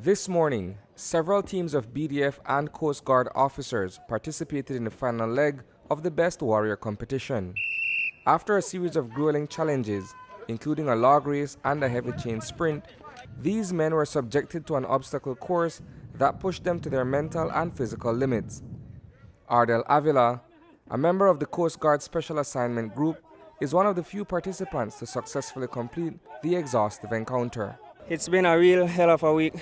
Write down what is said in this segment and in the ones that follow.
This morning, several teams of B.D.F and Coastguard officers participated in the final leg of the Best Warrior competition. After a series of grueling challenges, including a log race and a heavy chain sprint, these men were subjected to an obstacle course that pushed them to their mental and physical limits. Ardel Avila, a member of the Coast Guard Special Assignment Group, is one of the few participants to successfully complete the exhaustive encounter. It's been a real hell of a week.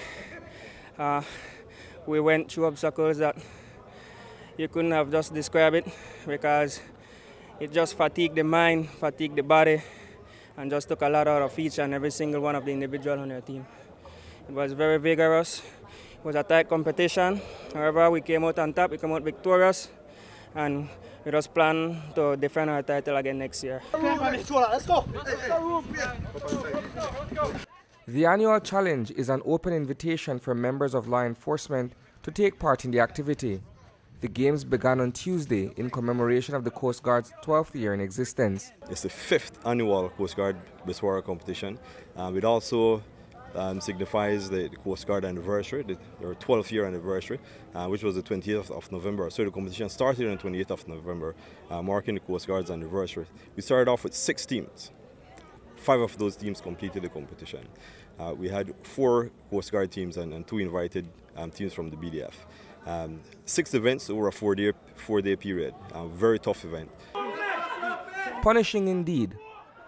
We went through obstacles that you couldn't have just described it, because it just fatigued the mind, fatigued the body, and just took a lot out of each and every single one of the individuals on your team. It was very vigorous. It was a tight competition. However, we came out on top, we came out victorious, and we just plan to defend our title again next year. Let's go. The annual challenge is an open invitation for members of law enforcement to take part in the activity. The games began on Tuesday in commemoration of the Coast Guard's 12th year in existence. It's the 5th annual Coast Guard Best Warrior competition. It also signifies the Coast Guard anniversary, their 12th year anniversary, which was the 20th of November. So the competition started on the 28th of November, marking the Coast Guard's anniversary. We started off with 6 teams. 5 of those teams completed the competition. We had 4 Coast Guard teams and 2 invited teams from the B.D.F. 6 events over a 4-day period. Very tough event. Punishing indeed.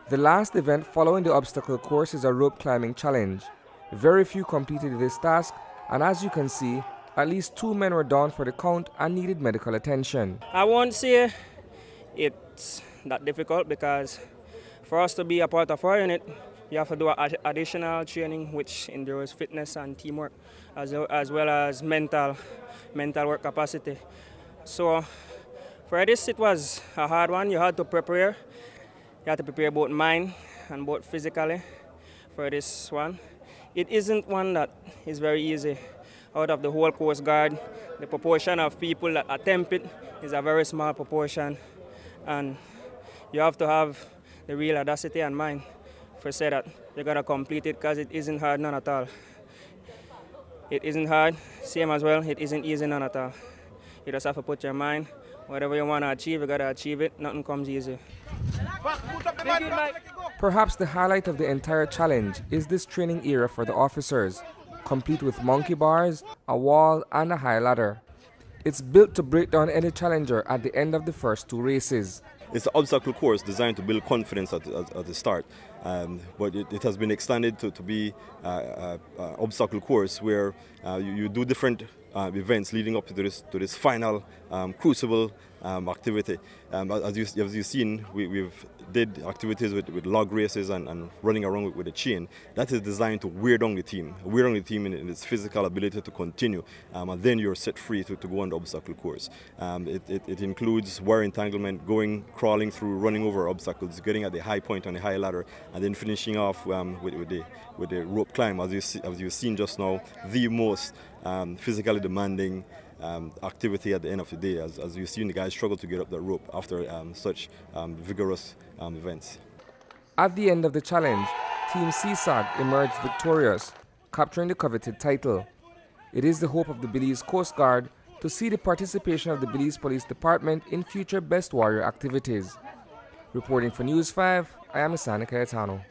The last event following the obstacle course is a rope climbing challenge. Very few completed this task, and as you can see, at least 2 men were down for the count and needed medical attention. I won't say it's that difficult, because for us to be a part of our unit, you have to do additional training, which endures fitness and teamwork, as well as mental work capacity. So for this, it was a hard one. You had to prepare. You had to prepare both mind and both physically for this one. It isn't one that is very easy. Out of the whole Coast Guard, the proportion of people that attempt it is a very small proportion, and you have to have the real audacity and mind for say that you're gonna complete it, because it isn't hard, none at all. It isn't hard, same as well, it isn't easy, none at all. You just have to put your mind, whatever you wanna achieve, you gotta achieve it, nothing comes easy. Perhaps the highlight of the entire challenge is this training era for the officers, complete with monkey bars, a wall, and a high ladder. It's built to break down any challenger at the end of the first 2 races. It's an obstacle course designed to build confidence at the start, but it has been extended to be an obstacle course where you do different events leading up to this final crucible activity. As you've seen, we've did activities with log races and running around with a chain. That is designed to wear down the team in its physical ability to continue, and then you're set free to go on the obstacle course. It includes wire entanglement, crawling through, running over obstacles, getting at the high point on the high ladder, and then finishing off with the rope climb. As you've seen just now, the most physically demanding activity at the end of the day, as you've seen the guys struggle to get up that rope after such vigorous events. At the end of the challenge, Team CSAG emerged victorious, capturing the coveted title. It is the hope of the Belize Coast Guard to see the participation of the Belize Police Department in future Best Warrior activities. Reporting for News 5, I am Isani Cayetano.